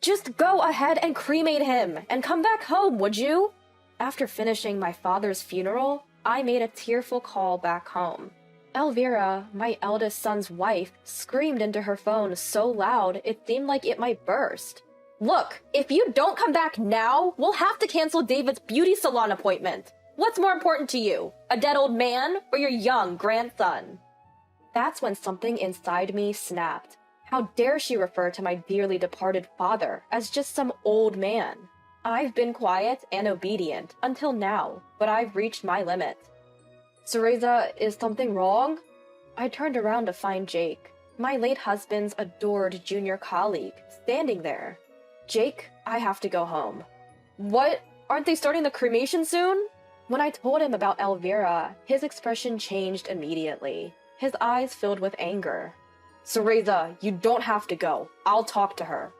Just go ahead and cremate him and come back home, would you? After finishing my father's funeral, I made a tearful call back home. Elvira, my eldest son's wife, screamed into her phone so loud it seemed like it might burst. Look, if you don't come back now, we'll have to cancel David's beauty salon appointment. What's more important to you, a dead old man or your young grandson? That's when something inside me snapped. How dare she refer to my dearly departed father as just some old man? I've been quiet and obedient until now, but I've reached my limit. Cereza, is something wrong? I turned around to find Jake, my late husband's adored junior colleague, standing there. Jake, I have to go home. What? Aren't they starting the cremation soon? When I told him about Elvira, his expression changed immediately. His eyes filled with anger. Cereza, you don't have to go. I'll talk to her.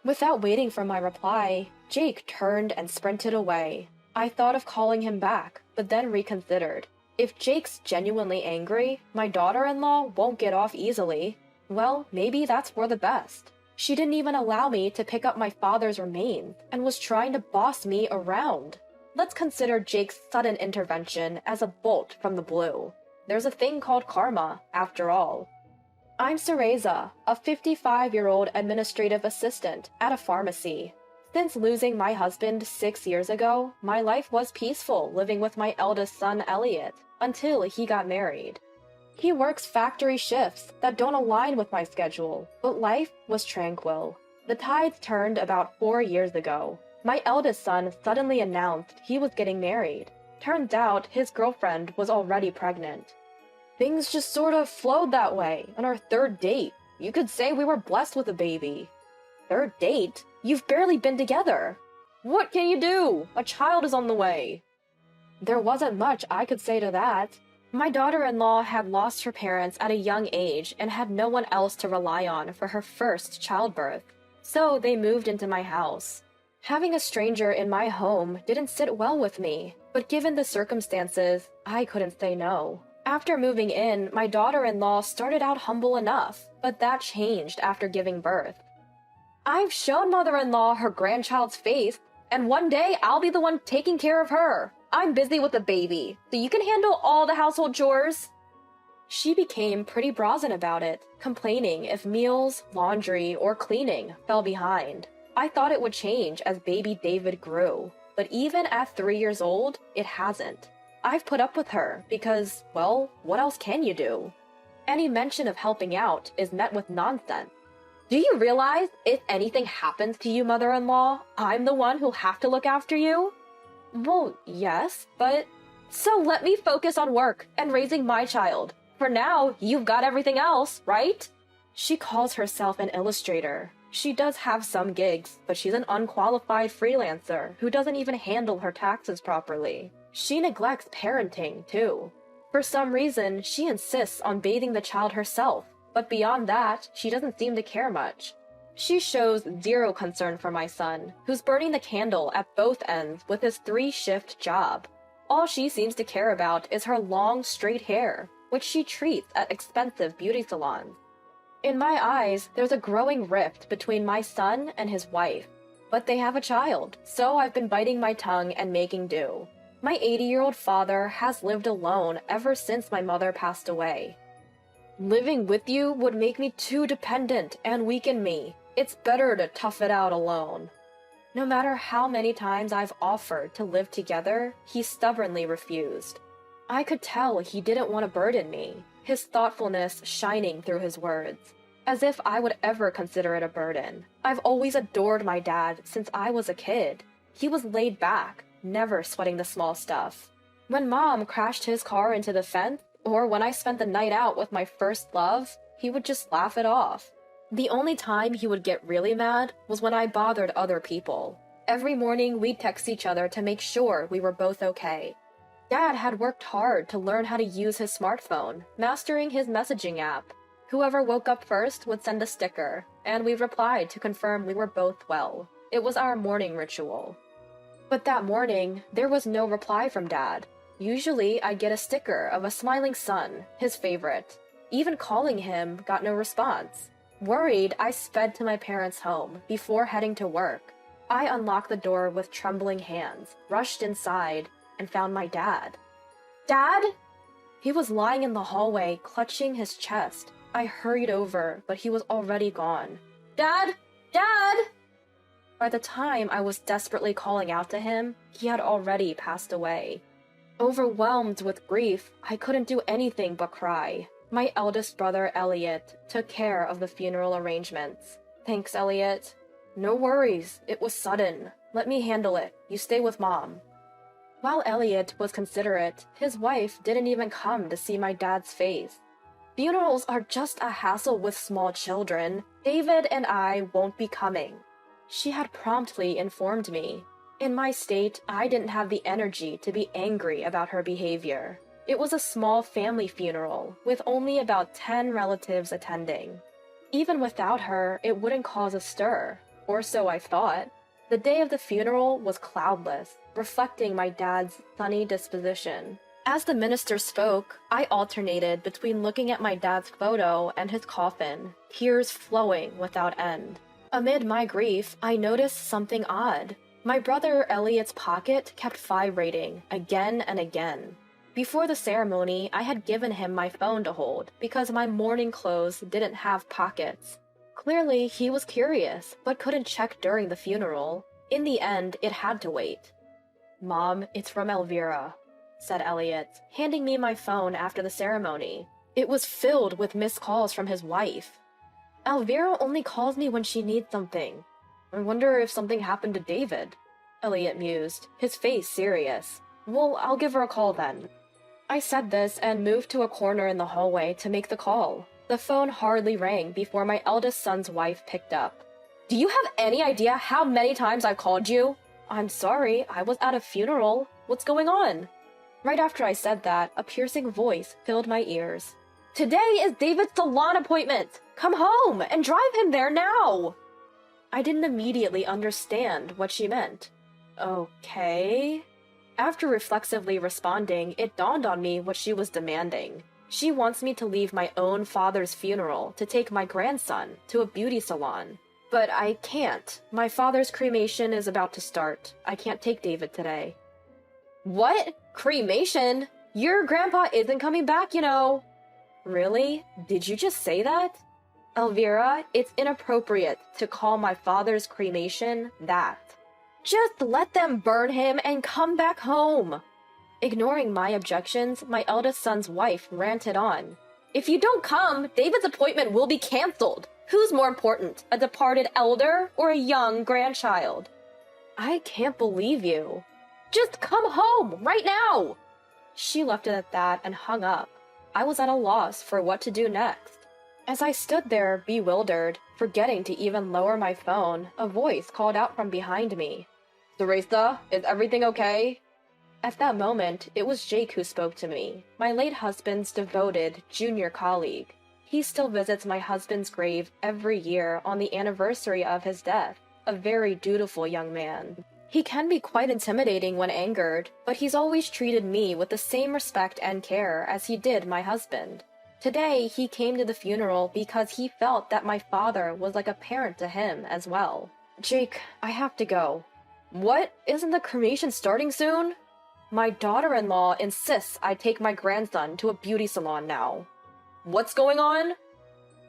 Without waiting for my reply, Jake turned and sprinted away. I thought of calling him back, but then reconsidered. If Jake's genuinely angry, my daughter-in-law won't get off easily. Well, maybe that's for the best. She didn't even allow me to pick up my father's remains and was trying to boss me around. Let's consider Jake's sudden intervention as a bolt from the blue. There's a thing called karma, after all. I'm Cereza, a 55-year-old administrative assistant at a pharmacy. Since losing my husband 6 years ago, my life was peaceful living with my eldest son Elliot until he got married. He works factory shifts that don't align with my schedule, but life was tranquil. The tides turned about 4 years ago. My eldest son suddenly announced he was getting married. Turns out his girlfriend was already pregnant. Things just sort of flowed that way on our third date. You could say we were blessed with a baby. Third date? You've barely been together. What can you do? A child is on the way. There wasn't much I could say to that. My daughter-in-law had lost her parents at a young age and had no one else to rely on for her first childbirth. So they moved into my house. Having a stranger in my home didn't sit well with me, but given the circumstances, I couldn't say no. After moving in, my daughter-in-law started out humble enough, but that changed after giving birth. I've shown mother-in-law her grandchild's face, and one day I'll be the one taking care of her. I'm busy with the baby, so you can handle all the household chores. She became pretty brazen about it, complaining if meals, laundry, or cleaning fell behind. I thought it would change as baby David grew, but even at 3 years old, it hasn't. I've put up with her because, well, what else can you do? Any mention of helping out is met with nonsense. Do you realize if anything happens to you, mother-in-law, I'm the one who'll have to look after you? Well, yes, but... So let me focus on work and raising my child. For now, you've got everything else, right? She calls herself an illustrator. She does have some gigs, but she's an unqualified freelancer who doesn't even handle her taxes properly. She neglects parenting, too. For some reason, she insists on bathing the child herself, but beyond that, she doesn't seem to care much. She shows zero concern for my son, who's burning the candle at both ends with his 3-shift job. All she seems to care about is her long, straight hair, which she treats at expensive beauty salons. In my eyes, there's a growing rift between my son and his wife, but they have a child, so I've been biting my tongue and making do. My 80-year-old father has lived alone ever since my mother passed away. Living with you would make me too dependent and weaken me. It's better to tough it out alone. No matter how many times I've offered to live together, he stubbornly refused. I could tell he didn't want to burden me, his thoughtfulness shining through his words. As if I would ever consider it a burden. I've always adored my dad since I was a kid. He was laid back, never sweating the small stuff. When Mom crashed his car into the fence, or when I spent the night out with my first love, he would just laugh it off. The only time he would get really mad was when I bothered other people. Every morning we'd text each other to make sure we were both okay. Dad had worked hard to learn how to use his smartphone, mastering his messaging app. Whoever woke up first would send a sticker, and we replied to confirm we were both well. It was our morning ritual. But that morning, there was no reply from Dad. Usually, I'd get a sticker of a smiling sun, his favorite. Even calling him got no response. Worried, I sped to my parents' home before heading to work. I unlocked the door with trembling hands, rushed inside, and found my dad. Dad? He was lying in the hallway, clutching his chest. I hurried over, but he was already gone. Dad? Dad? By the time I was desperately calling out to him, he had already passed away. Overwhelmed with grief, I couldn't do anything but cry. My eldest brother, Elliot, took care of the funeral arrangements. Thanks, Elliot. No worries, it was sudden. Let me handle it. You stay with Mom. While Elliot was considerate, his wife didn't even come to see my dad's face. Funerals are just a hassle with small children. David and I won't be coming. She had promptly informed me. In my state, I didn't have the energy to be angry about her behavior. It was a small family funeral, with only about 10 relatives attending. Even without her, it wouldn't cause a stir, or so I thought. The day of the funeral was cloudless, reflecting my dad's sunny disposition. As the minister spoke, I alternated between looking at my dad's photo and his coffin, tears flowing without end. Amid my grief, I noticed something odd. My brother Elliot's pocket kept vibrating again and again. Before the ceremony, I had given him my phone to hold because my mourning clothes didn't have pockets. Clearly, he was curious, but couldn't check during the funeral. In the end, it had to wait. Mom, it's from Elvira, said Elliot, handing me my phone after the ceremony. It was filled with missed calls from his wife. Elvira only calls me when she needs something. I wonder if something happened to David, Elliot mused, his face serious. Well, I'll give her a call then. I said this and moved to a corner in the hallway to make the call. The phone hardly rang before my eldest son's wife picked up. Do you have any idea how many times I've called you? I'm sorry, I was at a funeral. What's going on? Right after I said that, a piercing voice filled my ears. Today is David's salon appointment! Come home and drive him there now! I didn't immediately understand what she meant. Okay. After reflexively responding, it dawned on me what she was demanding. She wants me to leave my own father's funeral to take my grandson to a beauty salon. But I can't. My father's cremation is about to start. I can't take David today. What? Cremation? Your grandpa isn't coming back, you know. Really? Did you just say that? Elvira, it's inappropriate to call my father's cremation that. Just let them burn him and come back home. Ignoring my objections, my eldest son's wife ranted on. If you don't come, David's appointment will be canceled. Who's more important, a departed elder or a young grandchild? I can't believe you. Just come home, right now! She left it at that and hung up. I was at a loss for what to do next. As I stood there, bewildered, forgetting to even lower my phone, a voice called out from behind me. Teresa, is everything okay? At that moment, it was Jake who spoke to me, my late husband's devoted junior colleague. He still visits my husband's grave every year on the anniversary of his death, a very dutiful young man. He can be quite intimidating when angered, but he's always treated me with the same respect and care as he did my husband. Today, he came to the funeral because he felt that my father was like a parent to him as well. Jake, I have to go. What? Isn't the cremation starting soon? My daughter-in-law insists I take my grandson to a beauty salon now. What's going on?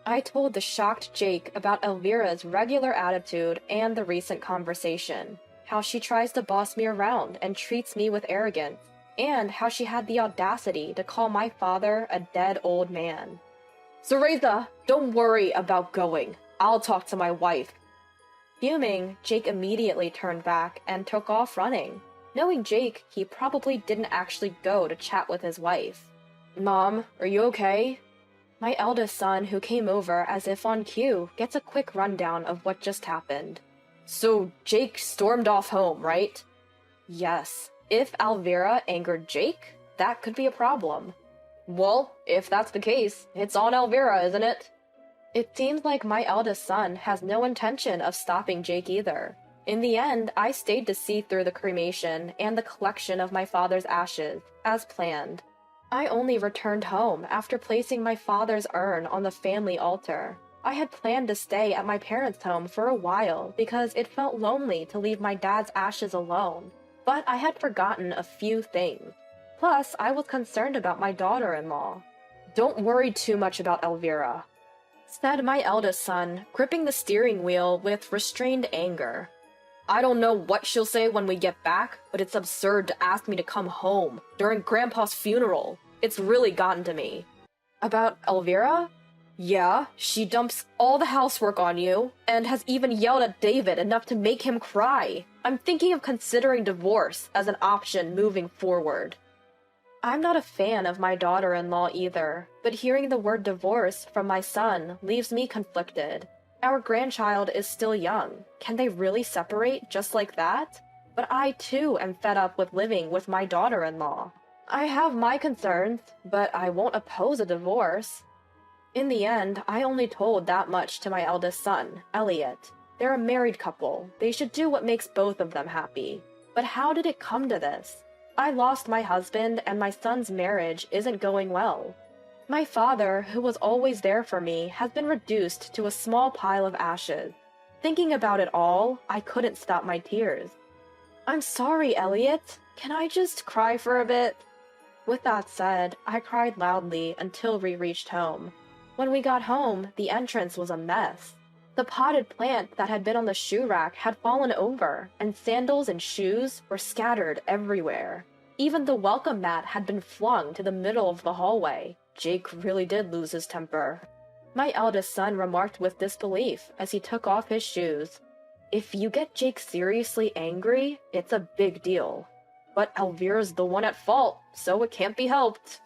I told the shocked Jake about Elvira's regular attitude and the recent conversation, how she tries to boss me around and treats me with arrogance, and how she had the audacity to call my father a dead old man. Teresa, don't worry about going. I'll talk to my wife. Fuming, Jake immediately turned back and took off running. Knowing Jake, he probably didn't actually go to chat with his wife. Mom, are you okay? My eldest son, who came over as if on cue, gets a quick rundown of what just happened. So Jake stormed off home, right? Yes. If Elvira angered Jake, that could be a problem. Well, if that's the case, it's on Elvira, isn't it? It seems like my eldest son has no intention of stopping Jake either. In the end, I stayed to see through the cremation and the collection of my father's ashes, as planned. I only returned home after placing my father's urn on the family altar. I had planned to stay at my parents' home for a while because it felt lonely to leave my dad's ashes alone, but I had forgotten a few things. Plus, I was concerned about my daughter-in-law. "Don't worry too much about Elvira," said my eldest son, gripping the steering wheel with restrained anger. "I don't know what she'll say when we get back, but it's absurd to ask me to come home during Grandpa's funeral. It's really gotten to me." "About Elvira?" "Yeah, she dumps all the housework on you, and has even yelled at David enough to make him cry. I'm thinking of considering divorce as an option moving forward." I'm not a fan of my daughter-in-law either, but hearing the word divorce from my son leaves me conflicted. Our grandchild is still young. Can they really separate just like that? But I too am fed up with living with my daughter-in-law. I have my concerns, but I won't oppose a divorce. In the end, I only told that much to my eldest son, Elliot. They're a married couple. They should do what makes both of them happy. But how did it come to this? I lost my husband, and my son's marriage isn't going well. My father, who was always there for me, has been reduced to a small pile of ashes. Thinking about it all, I couldn't stop my tears. "I'm sorry, Elliot. Can I just cry for a bit?" With that said, I cried loudly until we reached home. When we got home, the entrance was a mess. The potted plant that had been on the shoe rack had fallen over, and sandals and shoes were scattered everywhere. Even the welcome mat had been flung to the middle of the hallway. Jake really did lose his temper. My eldest son remarked with disbelief as he took off his shoes. "If you get Jake seriously angry, it's a big deal. But Elvira's the one at fault, so it can't be helped."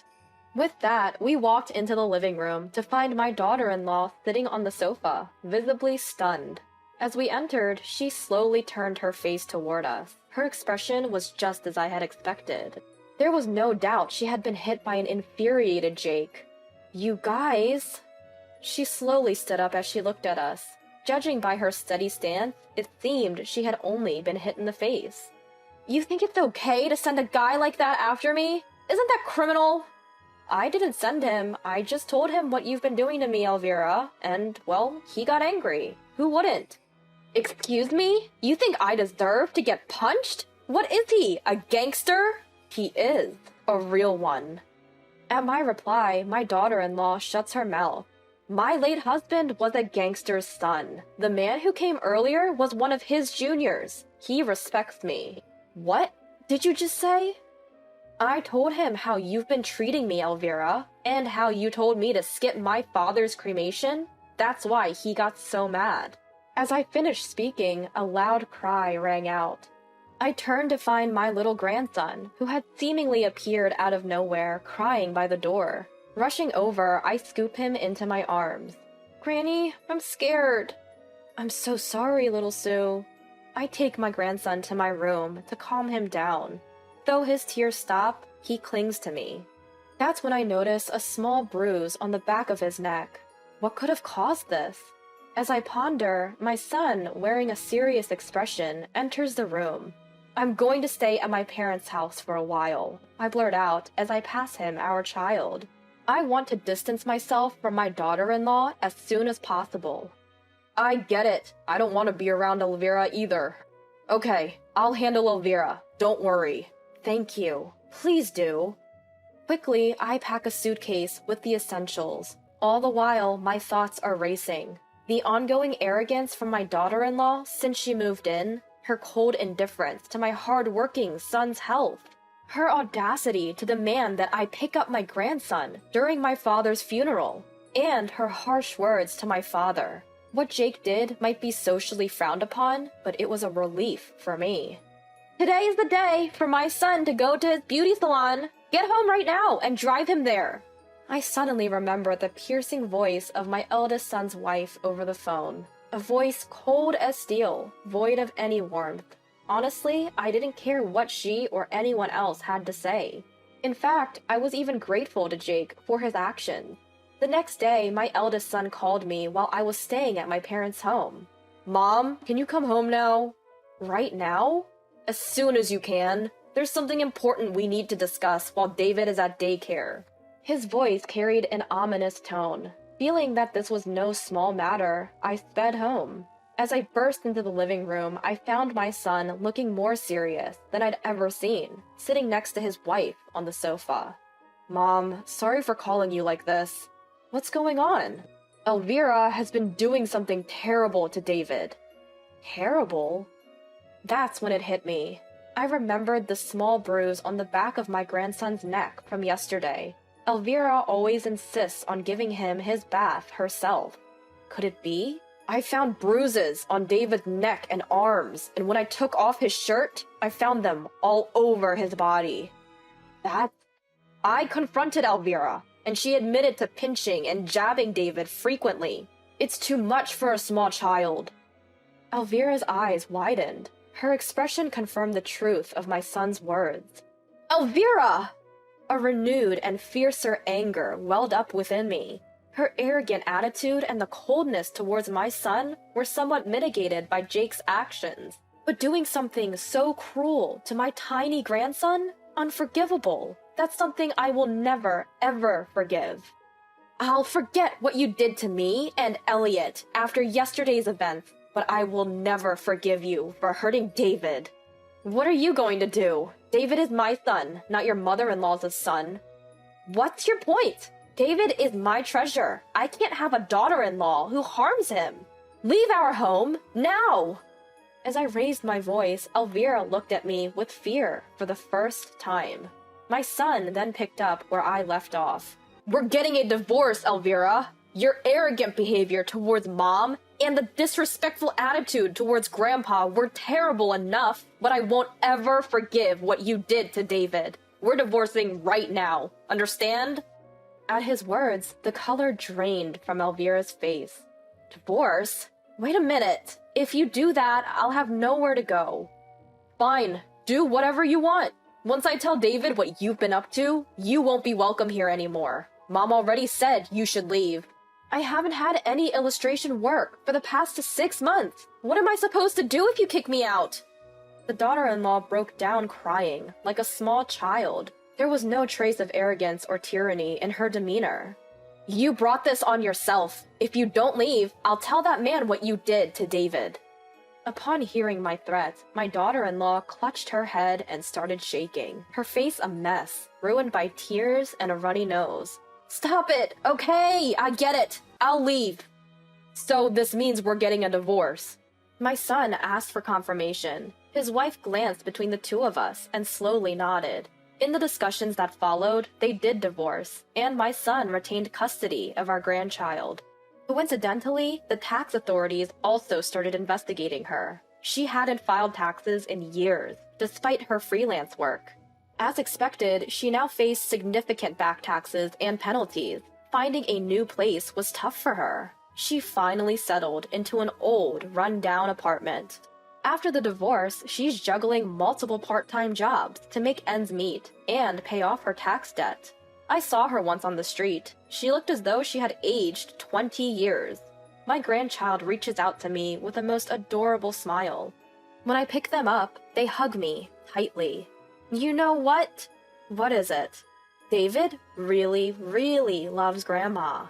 With that, we walked into the living room to find my daughter-in-law sitting on the sofa, visibly stunned. As we entered, she slowly turned her face toward us. Her expression was just as I had expected. There was no doubt she had been hit by an infuriated Jake. "You guys..." She slowly stood up as she looked at us. Judging by her steady stance, it seemed she had only been hit in the face. "You think it's okay to send a guy like that after me? Isn't that criminal?" "I didn't send him. I just told him what you've been doing to me, Elvira, and, well, he got angry. Who wouldn't?" "Excuse me? You think I deserve to get punched? What is he, a gangster?" "He is. A real one." At my reply, my daughter-in-law shuts her mouth. "My late husband was a gangster's son. The man who came earlier was one of his juniors. He respects me." "What did you just say?" "I told him how you've been treating me, Elvira, and how you told me to skip my father's cremation. That's why he got so mad." As I finished speaking, a loud cry rang out. I turned to find my little grandson, who had seemingly appeared out of nowhere, crying by the door. Rushing over, I scoop him into my arms. "Granny, I'm scared." "I'm so sorry, little Sue." I take my grandson to my room to calm him down. Though his tears stop, he clings to me. That's when I notice a small bruise on the back of his neck. What could have caused this? As I ponder, my son, wearing a serious expression, enters the room. "I'm going to stay at my parents' house for a while," I blurt out as I pass him our child. I want to distance myself from my daughter-in-law as soon as possible. "I get it. I don't want to be around Elvira either." "Okay, I'll handle Elvira. Don't worry." "Thank you. Please do." Quickly, I pack a suitcase with the essentials. All the while, my thoughts are racing. The ongoing arrogance from my daughter-in-law since she moved in, her cold indifference to my hard-working son's health, her audacity to demand that I pick up my grandson during my father's funeral, and her harsh words to my father. What Jake did might be socially frowned upon, but it was a relief for me. "Today is the day for my son to go to his beauty salon. Get home right now and drive him there." I suddenly remember the piercing voice of my eldest son's wife over the phone. A voice cold as steel, void of any warmth. Honestly, I didn't care what she or anyone else had to say. In fact, I was even grateful to Jake for his actions. The next day, my eldest son called me while I was staying at my parents' home. "Mom, can you come home now?" "Right now?" "As soon as you can. There's something important we need to discuss while David is at daycare." His voice carried an ominous tone. Feeling that this was no small matter, I sped home. As I burst into the living room, I found my son looking more serious than I'd ever seen, sitting next to his wife on the sofa. "Mom, sorry for calling you like this. What's going on?" "Elvira has been doing something terrible to David." "Terrible?" That's when it hit me. I remembered the small bruise on the back of my grandson's neck from yesterday. Elvira always insists on giving him his bath herself. Could it be? I found bruises on David's neck and arms, and when I took off his shirt, I found them all over his body. I confronted Elvira, and she admitted to pinching and jabbing David frequently. It's too much for a small child. Elvira's eyes widened. Her expression confirmed the truth of my son's words. "Elvira!" A renewed and fiercer anger welled up within me. Her arrogant attitude and the coldness towards my son were somewhat mitigated by Jake's actions. But doing something so cruel to my tiny grandson? Unforgivable. That's something I will never, ever forgive. I'll forget what you did to me and Elliot after yesterday's events, but I will never forgive you for hurting David. What are you going to do? David is my son, not your mother-in-law's son. What's your point? David is my treasure. I can't have a daughter-in-law who harms him. Leave our home, now! As I raised my voice, Elvira looked at me with fear for the first time. My son then picked up where I left off. We're getting a divorce, Elvira. Your arrogant behavior towards Mom and the disrespectful attitude towards Grandpa were terrible enough, but I won't ever forgive what you did to David. We're divorcing right now. Understand? At his words, the color drained from Elvira's face. Divorce? Wait a minute. If you do that, I'll have nowhere to go. Fine. Do whatever you want. Once I tell David what you've been up to, you won't be welcome here anymore. Mom already said you should leave. I haven't had any illustration work for the past 6 months. What am I supposed to do if you kick me out? The daughter-in-law broke down crying, like a small child. There was no trace of arrogance or tyranny in her demeanor. You brought this on yourself. If you don't leave, I'll tell that man what you did to David. Upon hearing my threat, my daughter-in-law clutched her head and started shaking, her face a mess, ruined by tears and a runny nose. Stop it! Okay, I get it. I'll leave. So this means we're getting a divorce. My son asked for confirmation. His wife glanced between the two of us and slowly nodded. In the discussions that followed, they did divorce, and my son retained custody of our grandchild. Coincidentally, the tax authorities also started investigating her. She hadn't filed taxes in years, despite her freelance work. As expected, she now faced significant back taxes and penalties. Finding a new place was tough for her. She finally settled into an old, run-down apartment. After the divorce, she's juggling multiple part-time jobs to make ends meet and pay off her tax debt. I saw her once on the street. She looked as though she had aged 20 years. My grandchild reaches out to me with the most adorable smile. When I pick them up, they hug me tightly. You know what? What is it? David really, really loves Grandma.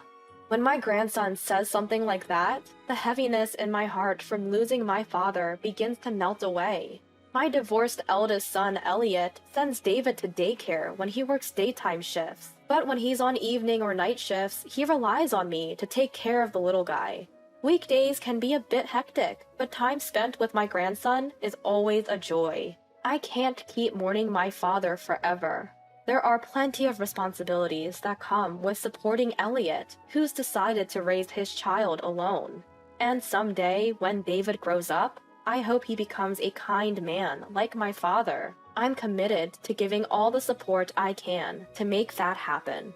When my grandson says something like that, the heaviness in my heart from losing my father begins to melt away. My divorced eldest son, Elliot, sends David to daycare when he works daytime shifts. But when he's on evening or night shifts, he relies on me to take care of the little guy. Weekdays can be a bit hectic, but time spent with my grandson is always a joy. I can't keep mourning my father forever. There are plenty of responsibilities that come with supporting Elliot, who's decided to raise his child alone. And someday, when David grows up, I hope he becomes a kind man like my father. I'm committed to giving all the support I can to make that happen.